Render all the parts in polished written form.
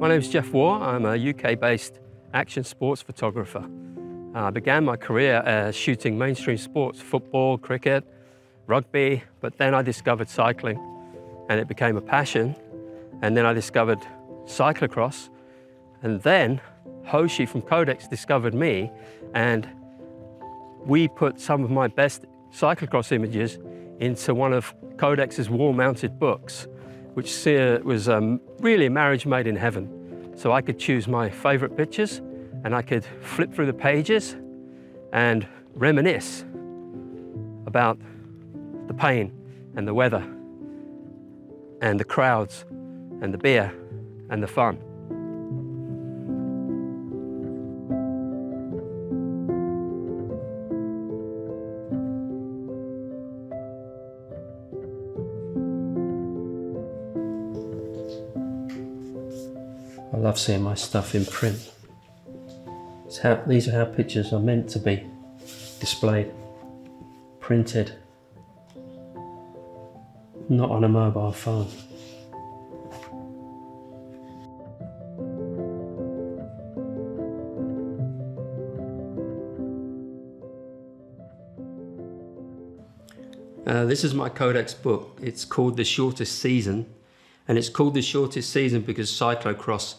My name is Geoff Waugh. I'm a UK-based action sports photographer. I began my career shooting mainstream sports, football, cricket, rugby, but then I discovered cycling and it became a passion. And then I discovered cyclocross, and then Hoshi from CODEX discovered me, and we put some of my best cyclocross images into one of CODEX's wall-mounted books, which was really a marriage made in heaven. So I could choose my favorite pictures and I could flip through the pages and reminisce about the pain and the weather and the crowds and the beer and the fun. I love seeing my stuff in print. These are how pictures are meant to be displayed, printed, not on a mobile phone. This is my CODEX book. It's called The Shortest Season, and it's called The Shortest Season because cyclocross,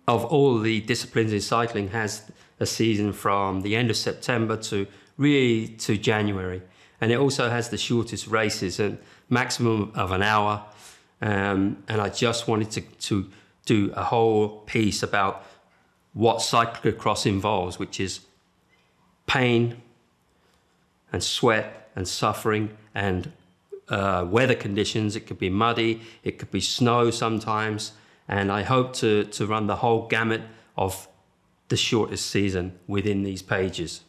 of all the disciplines in cycling, has a season from the end of September to January. And it also has the shortest races, and maximum of an hour. And I just wanted to do a whole piece about what cyclocross involves, which is pain and sweat and suffering and weather conditions. It could be muddy, it could be snow sometimes, and I hope to run the whole gamut of the shortest season within these pages.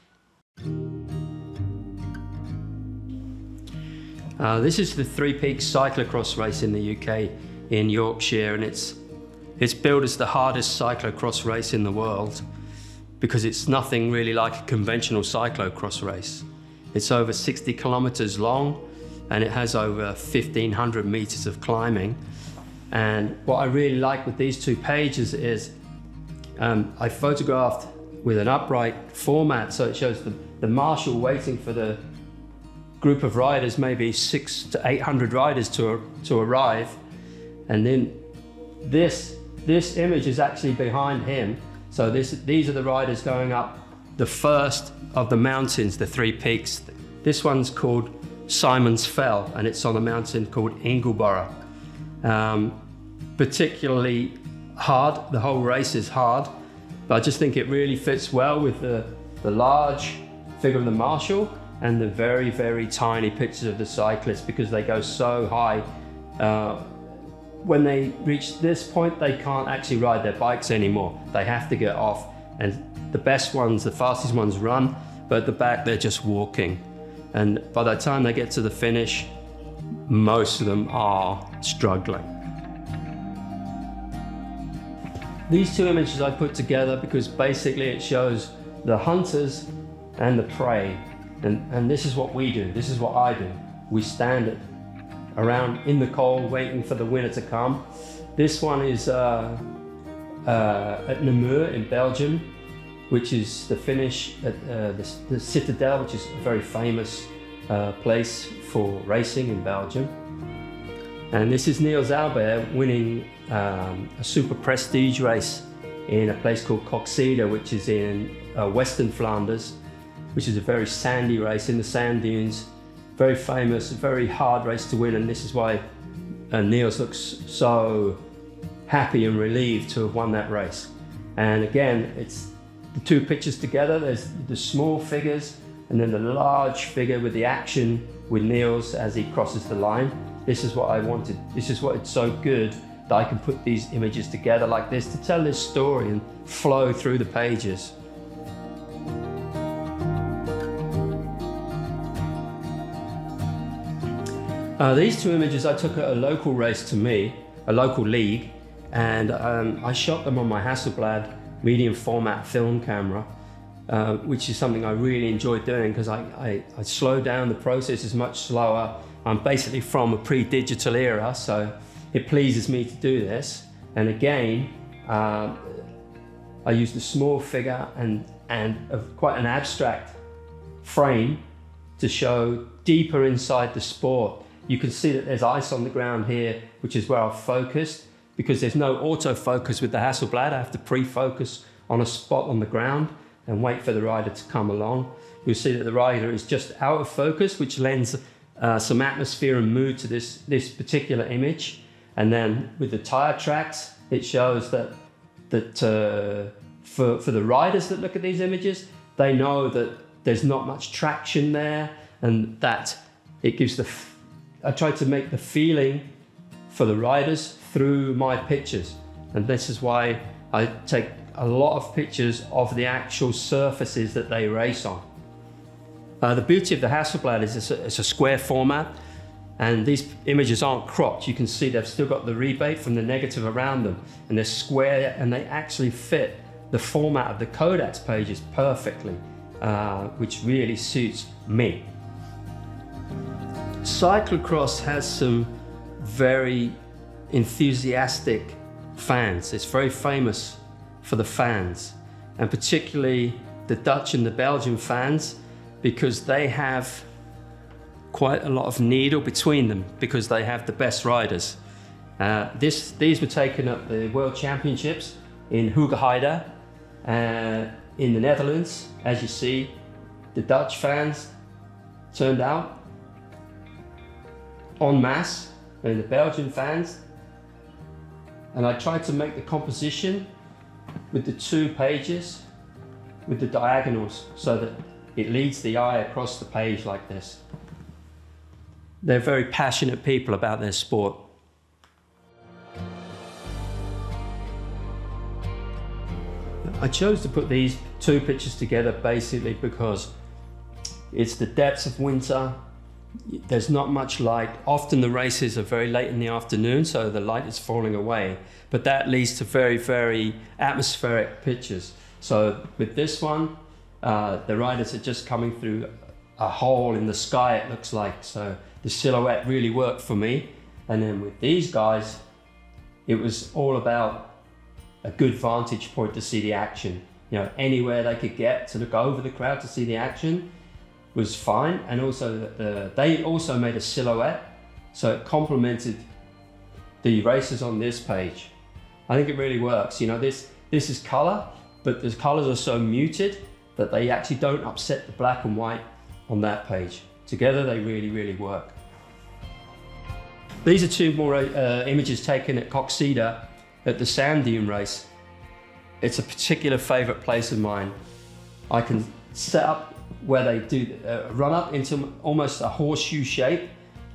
This is the Three Peaks cyclocross race in the UK in Yorkshire, and it's billed as the hardest cyclocross race in the world because it's nothing really like a conventional cyclocross race. It's over 60 kilometers long and it has over 1,500 meters of climbing. And what I really like with these two pages is I photographed with an upright format, so it shows the marshal waiting for the group of riders, maybe 600 to 800 riders to arrive. And then this image is actually behind him. So these are the riders going up the first of the mountains, the Three Peaks. This one's called Simon's Fell, and it's on a mountain called Ingleborough. Particularly hard, the whole race is hard, but I just think it really fits well with the large figure of the marshal and the very, very tiny pictures of the cyclists, because they go so high. When they reach this point, they can't actually ride their bikes anymore. They have to get off, and the best ones, the fastest ones run, but at the back they're just walking. And by the time they get to the finish, most of them are struggling. These two images I put together because basically it shows the hunters and the prey. And this is what we do, this is what I do. We stand around in the cold waiting for the winter to come. This one is at Namur in Belgium, which is the finish at the Citadel, which is a very famous place for racing in Belgium. And this is Niels Albert winning a super prestige race in a place called Coxeter, which is in Western Flanders, which is a very sandy race in the sand dunes. Very famous, a very hard race to win, and this is why Niels looks so happy and relieved to have won that race. And again, it's the two pictures together. There's the small figures and then the large figure with the action with Niels as he crosses the line. This is what I wanted. This is what it's so good that I can put these images together like this to tell this story and flow through the pages. These two images I took at a local race to me, a local league, and I shot them on my Hasselblad medium format film camera, which is something I really enjoy doing because I slow down, the process is much slower. I'm basically from a pre-digital era, so it pleases me to do this. And again, I used a small figure and quite an abstract frame to show deeper inside the sport. You can see that there's ice on the ground here, which is where I've focused. Because there's no autofocus with the Hasselblad, I have to pre-focus on a spot on the ground and wait for the rider to come along. You'll see that the rider is just out of focus, which lends some atmosphere and mood to this particular image. And then with the tire tracks, it shows that for the riders that look at these images, they know that there's not much traction there, and that it gives I try to make the feeling for the riders through my pictures. And this is why I take a lot of pictures of the actual surfaces that they race on. The beauty of the Hasselblad is it's a square format, and these images aren't cropped. You can see they've still got the rebate from the negative around them, and they're square, and they actually fit the format of the CODEX pages perfectly, which really suits me. Cyclocross has some very enthusiastic fans. It's very famous for the fans, and particularly the Dutch and the Belgian fans, because they have quite a lot of needle between them because they have the best riders. These were taken at the World Championships in Hoogheide in the Netherlands. As you see, the Dutch fans turned out en masse, and the Belgian fans. And I tried to make the composition with the 2 pages with the diagonals so that it leads the eye across the page like this. They're very passionate people about their sport. I chose to put these 2 pictures together basically because it's the depths of winter. There's not much light. Often the races are very late in the afternoon, so the light is falling away. But that leads to very, very atmospheric pictures. So with this one, the riders are just coming through a hole in the sky, it looks like. So the silhouette really worked for me. And then with these guys, it was all about a good vantage point to see the action. You know, anywhere they could get to look over the crowd to see the action was fine. And also they also made a silhouette, so it complemented the races on this page. I think it really works. You know, this is color, but the colors are so muted that they actually don't upset the black and white on that page. Together they really, really work. These are 2 more images taken at Coxida at the sand dune race. It's a particular favorite place of mine. I can set up where they do run up into almost a horseshoe shape,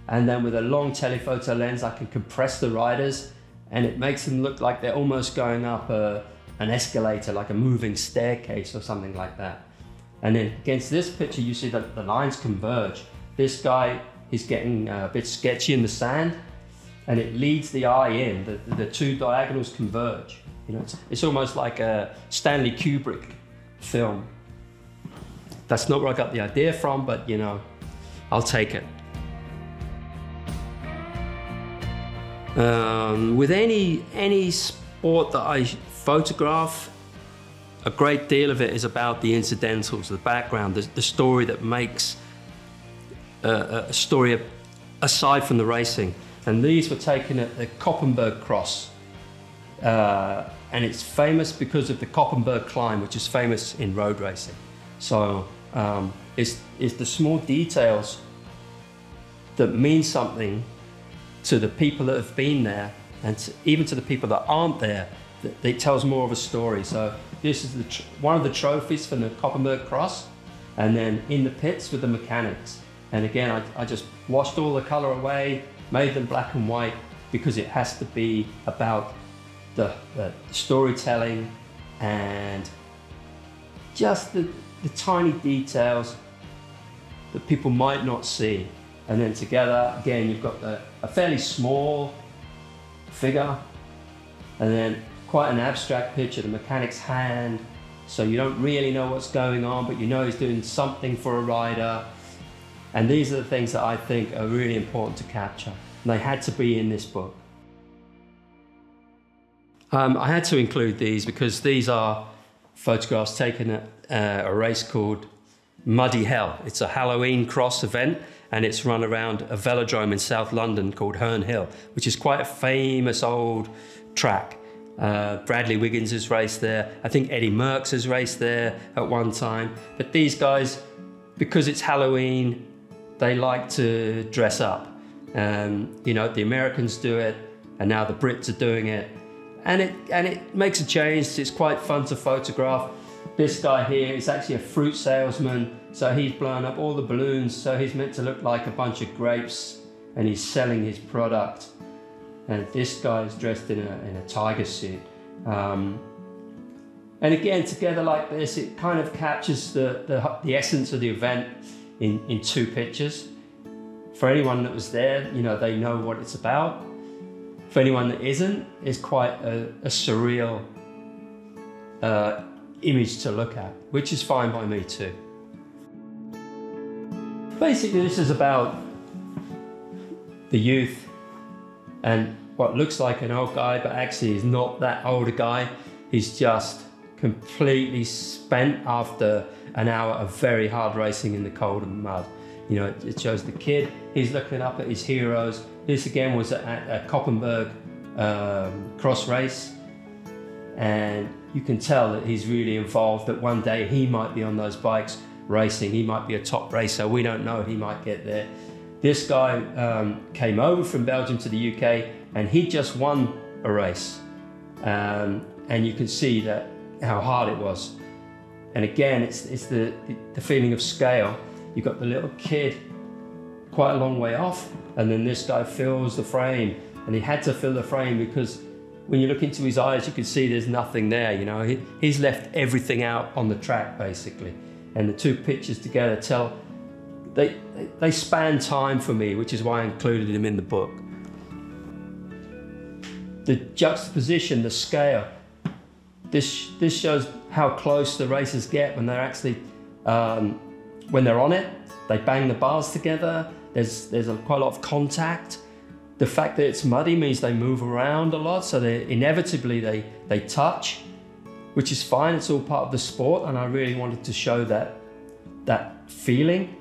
and then with a long telephoto lens I can compress the riders, and it makes them look like they're almost going up an escalator, like a moving staircase or something like that. And then against this picture you see that the lines converge. This guy is getting a bit sketchy in the sand, and it leads the eye in. The 2 diagonals converge. You know, it's almost like a Stanley Kubrick film. That's not where I got the idea from, but you know, I'll take it. With any sport that I photograph, a great deal of it is about the incidentals, the background, the story that makes a story aside from the racing. And these were taken at the Koppenberg Cross. And it's famous because of the Koppenberg climb, which is famous in road racing. So it's the small details that mean something to the people that have been there, and even to the people that aren't there. It tells more of a story. So this is one of the trophies from the Koppenberg Cross, and then in the pits with the mechanics. And again, I just washed all the color away, made them black and white, because it has to be about the storytelling and just the tiny details that people might not see. And then together, again, you've got a fairly small figure, and then quite an abstract picture, the mechanic's hand, so you don't really know what's going on, but you know he's doing something for a rider. And these are the things that I think are really important to capture, and they had to be in this book. I had to include these because these are photographs taken at a race called Muddy Hell. It's a Halloween cross event, and it's run around a velodrome in South London called Herne Hill, which is quite a famous old track. Bradley Wiggins has raced there. I think Eddie Merckx has raced there at one time. But these guys, because it's Halloween, they like to dress up. You know, the Americans do it, and now the Brits are doing it. And it makes a change. It's quite fun to photograph. This guy here is actually a fruit salesman, so he's blown up all the balloons, so he's meant to look like a bunch of grapes, and he's selling his product. And this guy is dressed in a tiger suit. And again, together like this, it kind of captures the essence of the event in two pictures. For anyone that was there, you know, they know what it's about. For anyone that isn't, it's quite a surreal image to look at, which is fine by me too. Basically, this is about the youth and what looks like an old guy, but actually is not that old a guy. He's just completely spent after an hour of very hard racing in the cold and mud. You know, it shows the kid, he's looking up at his heroes. This again was at a Koppenberg cross race, and you can tell that he's really involved, that one day he might be on those bikes racing, he might be a top racer, we don't know, he might get there. This guy came over from Belgium to the UK, and he just won a race. And you can see that how hard it was. And again, it's the feeling of scale. You've got the little kid quite a long way off, and then this guy fills the frame, and he had to fill the frame because when you look into his eyes, you can see there's nothing there. You know, he's left everything out on the track basically, and the two pictures together tell they span time for me, which is why I included him in the book. The juxtaposition, the scale. This shows how close the racers get when they're actually when they're on it. They bang the bars together. There's quite a lot of contact. The fact that it's muddy means they move around a lot, so inevitably they touch, which is fine. It's all part of the sport, and I really wanted to show that feeling.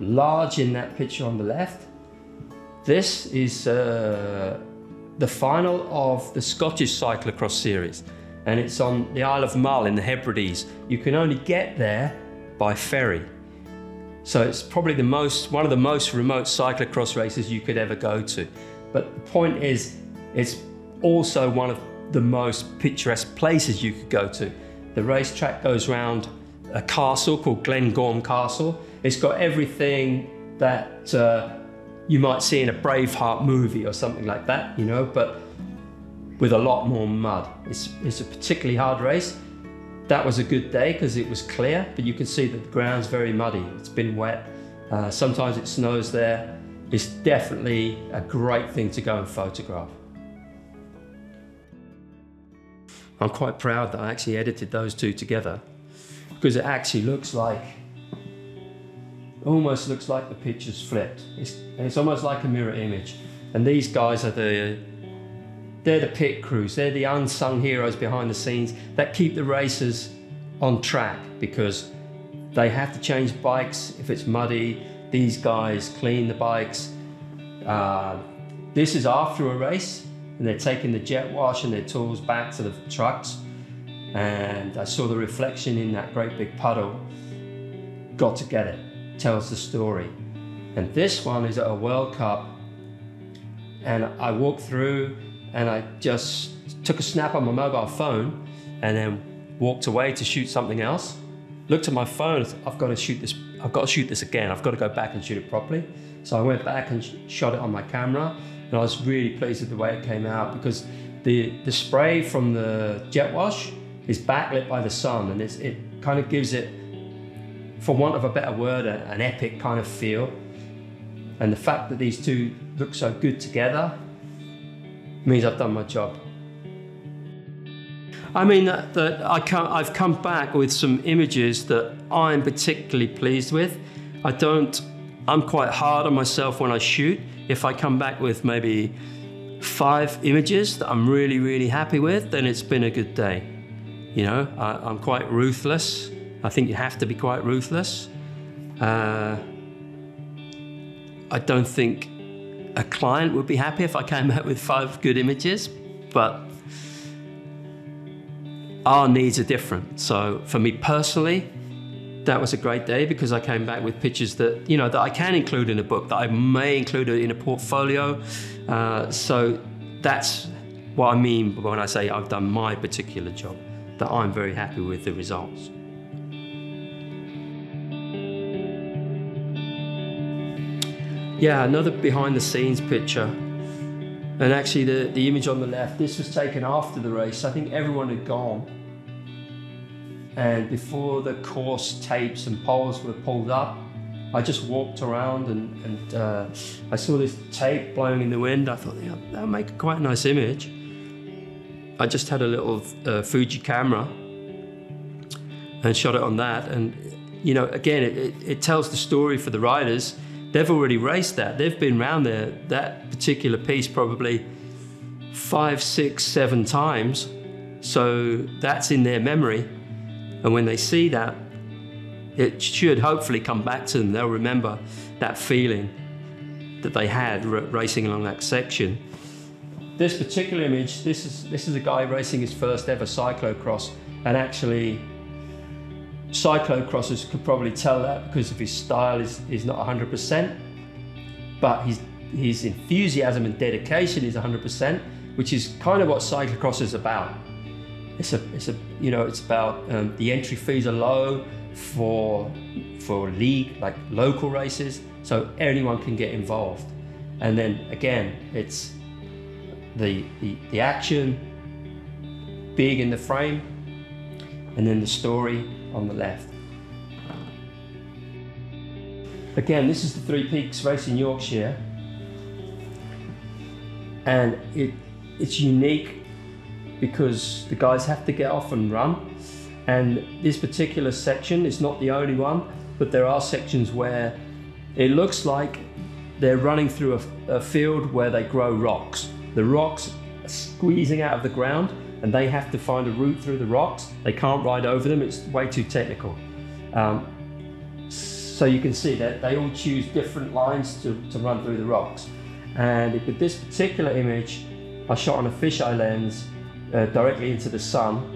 Large in that picture on the left. This is the final of the Scottish Cyclocross series, and it's on the Isle of Mull in the Hebrides. You can only get there by ferry. So it's probably one of the most remote cyclocross races you could ever go to. But the point is, it's also one of the most picturesque places you could go to. The racetrack goes around a castle called Glengorm Castle. It's got everything that you might see in a Braveheart movie or something like that, you know, but with a lot more mud. It's a particularly hard race. That was a good day because it was clear, but you can see that the ground's very muddy. It's been wet. Sometimes it snows there. It's definitely a great thing to go and photograph. I'm quite proud that I actually edited those two together, because it actually almost looks like the picture's flipped. It's almost like a mirror image. And these guys are they're the pit crews. They're the unsung heroes behind the scenes that keep the racers on track, because they have to change bikes if it's muddy. These guys clean the bikes. This is after a race, and they're taking the jet wash and their tools back to the trucks. And I saw the reflection in that great big puddle. Got to get it. Tells the story. And this one is at a World Cup, and I walked through and I just took a snap on my mobile phone and then walked away to shoot something else. Looked at my phone, I've got to shoot this again. I've got to go back and shoot it properly. So I went back and shot it on my camera, and I was really pleased with the way it came out, because the spray from the jet wash is backlit by the sun, and it kind of gives it, for want of a better word, an epic kind of feel. And the fact that these two look so good together means I've done my job. I mean that I've come back with some images that I'm particularly pleased with. I'm quite hard on myself when I shoot. If I come back with maybe 5 images that I'm really, really happy with, then it's been a good day. You know, I'm quite ruthless. I think you have to be quite ruthless. I don't think a client would be happy if I came out with 5 good images, but our needs are different. So for me personally, that was a great day because I came back with pictures that, you know, that I can include in a book, that I may include in a portfolio. So that's what I mean when I say I've done my particular job, that I'm very happy with the results. Yeah, another behind the scenes picture. And actually the image on the left, this was taken after the race. I think everyone had gone. And before the course tapes and poles were pulled up, I just walked around and I saw this tape blowing in the wind. I thought, yeah, that'll make quite a nice image. I just had a little Fuji camera and shot it on that. And, you know, again, it tells the story for the riders. They've already raced that. They've been around there, that particular piece probably 5, 6, 7 times. So that's in their memory. And when they see that, it should hopefully come back to them. They'll remember that feeling that they had racing along that section. This particular image, this is a guy racing his first ever cyclocross, and actually cyclocrossers could probably tell that because of his style is not 100%, but his enthusiasm and dedication is 100%, which is kind of what cyclocross is about. It's about the entry fees are low for league, like local races, so anyone can get involved. And then again, it's the action big in the frame, and then the story on the left. Again, this is the Three Peaks race in Yorkshire, and it's unique because the guys have to get off and run. And this particular section is not the only one, but there are sections where it looks like they're running through a field where they grow rocks. The rocks are squeezing out of the ground and they have to find a route through the rocks. They can't ride over them, it's way too technical. So you can see that they all choose different lines to run through the rocks. And with this particular image, I shot on a fisheye lens directly into the sun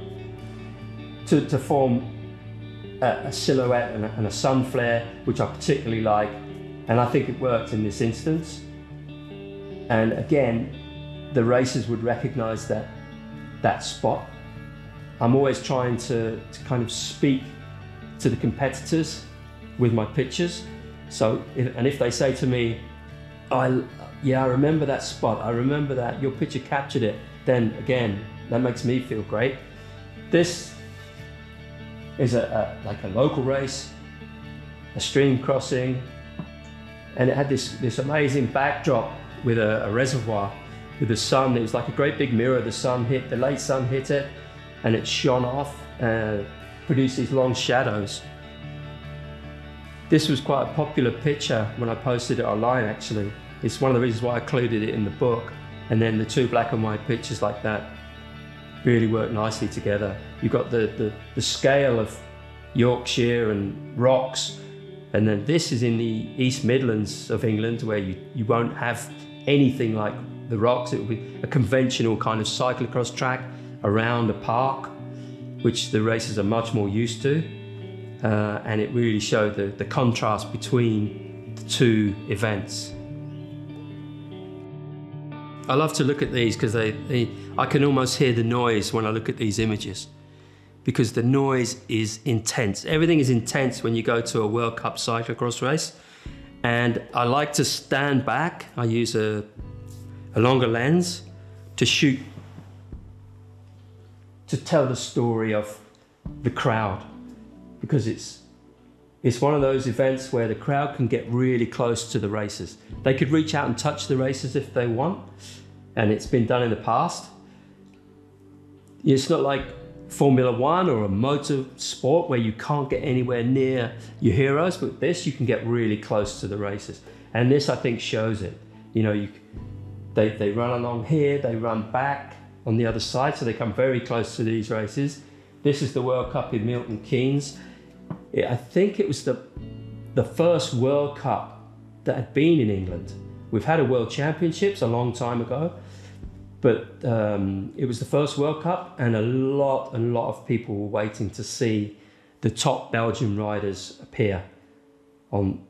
to form a silhouette and a sun flare, which I particularly like, and I think it worked in this instance. And again, the racers would recognize that spot. I'm always trying to kind of speak to the competitors with my pictures. So if they say to me, yeah, I remember that spot, I remember that, your picture captured it, then again, that makes me feel great. This is like a local race, a stream crossing, and it had this amazing backdrop with a reservoir with the sun. It was like a great big mirror. The late sun hit it, and it shone off and produced these long shadows. This was quite a popular picture when I posted it online, actually. It's one of the reasons why I included it in the book. And then the 2 black and white pictures like that really work nicely together. You've got the scale of Yorkshire and rocks, and then this is in the East Midlands of England, where you won't have anything like the rocks. It will be a conventional kind of cyclocross track around a park, which the racers are much more used to, and it really showed the contrast between the 2 events. I love to look at these because I can almost hear the noise when I look at these images, because the noise is intense. Everything is intense when you go to a World Cup cyclocross race. And I like to stand back. I use a longer lens to shoot, to tell the story of the crowd, because it's one of those events where the crowd can get really close to the racers. They could reach out and touch the racers if they want, and it's been done in the past. It's not like Formula One or a motor sport where you can't get anywhere near your heroes, but this you can get really close to the racers. And this, I think, shows it. You know, They run along here, they run back on the other side, so they come very close to these races. This is the World Cup in Milton, Keynes. I think it was the first World Cup that had been in England. We've had a World Championships a long time ago, but it was the first World Cup, and a lot of people were waiting to see the top Belgian riders appear on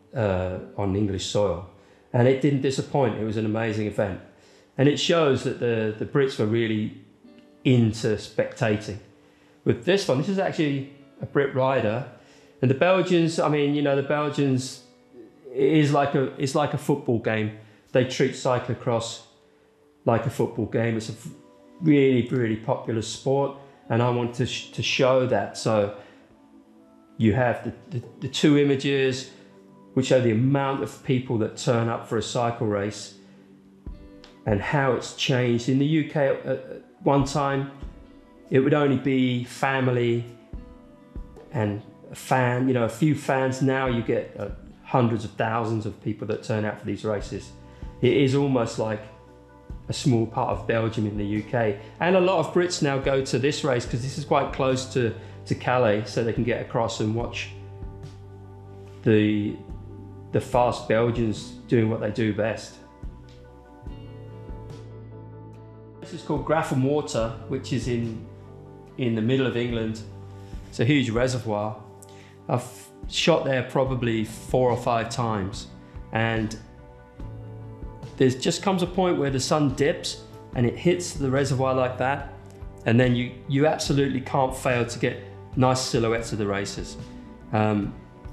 English soil. And it didn't disappoint. It was an amazing event. And it shows that the Brits were really into spectating. With this one, this is actually a Brit rider. And the Belgians, I mean, you know, the Belgians, it's like a football game. They treat cyclocross like a football game. It's a really, really popular sport. And I want to show that. So you have the two images, which show the amount of people that turn up for a cycle race and how it's changed. In the UK at one time, it would only be family and a fan, you know, a few fans. Now you get hundreds of thousands of people that turn out for these races. It is almost like a small part of Belgium in the UK. And a lot of Brits now go to this race because this is quite close to Calais, so they can get across and watch the fast Belgians doing what they do best. This is called Grafham Water, which is in the middle of England. It's a huge reservoir. I've shot there probably 4 or 5 times, and there just comes a point where the sun dips and it hits the reservoir like that, and then you absolutely can't fail to get nice silhouettes of the racers.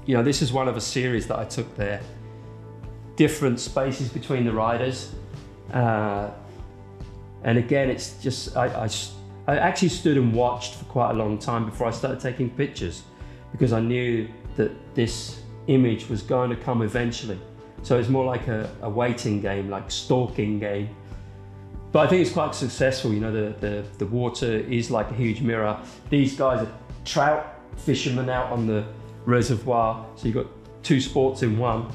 You know, this is one of a series that I took there. Different spaces between the riders. And again, it's just, I actually stood and watched for quite a long time before I started taking pictures, because I knew that this image was going to come eventually. So it's more like a waiting game, like stalking game. But I think it's quite successful. You know, the water is like a huge mirror. These guys are trout fishermen out on the reservoir, so you've got 2 sports in one.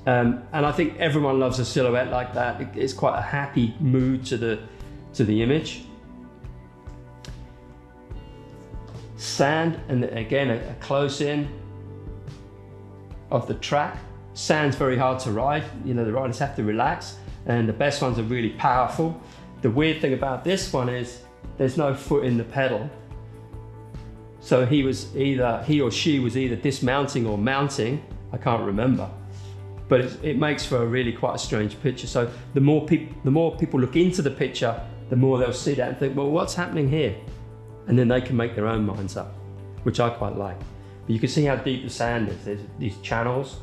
And I think everyone loves a silhouette like that. It's quite a happy mood to the image. Sand, and again a close in of the track. Sand's very hard to ride. You know, the riders have to relax, and the best ones are really powerful. The weird thing about this one is there's no foot in the pedal. So he or she was either dismounting or mounting. I can't remember. But it makes for a really quite a strange picture. So the more people look into the picture, the more they'll see that and think, well, what's happening here? And then they can make their own minds up, which I quite like. But you can see how deep the sand is. There's these channels,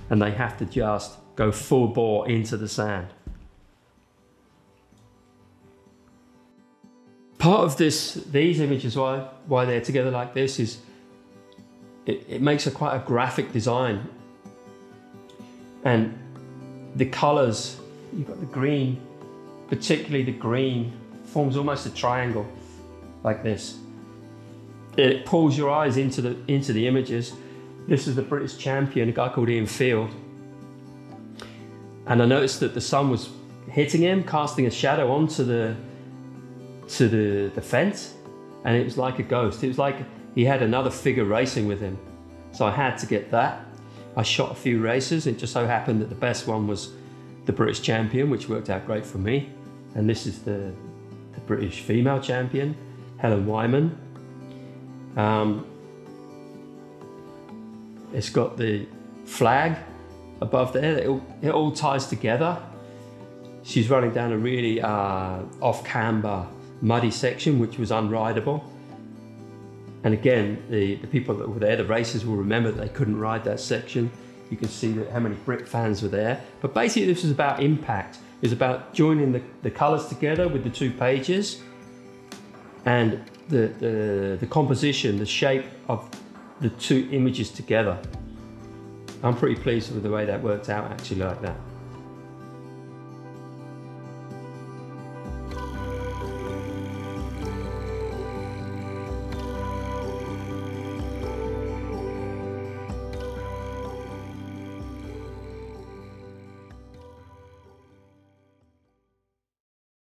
and they have to just go full bore into the sand. Part of these images, why they're together like this, is it makes quite a graphic design. And the colors, you've got the green, particularly the green, forms almost a triangle like this. It pulls your eyes into the images. This is the British champion, a guy called Ian Field. And I noticed that the sun was hitting him, casting a shadow onto the fence, and it was like a ghost. It was like he had another figure racing with him. So I had to get that. I shot a few races. It just so happened that the best one was the British champion, which worked out great for me. And this is the British female champion, Helen Wyman. It's got the flag above there. It all ties together. She's running down a really off-camber, muddy section, which was unrideable. And again, the people that were there, the racers, will remember that they couldn't ride that section. You can see how many Brit fans were there. But basically, this is about impact. It's about joining the colours together with the 2 pages, and the composition, the shape of the 2 images together. I'm pretty pleased with the way that worked out, actually, like that.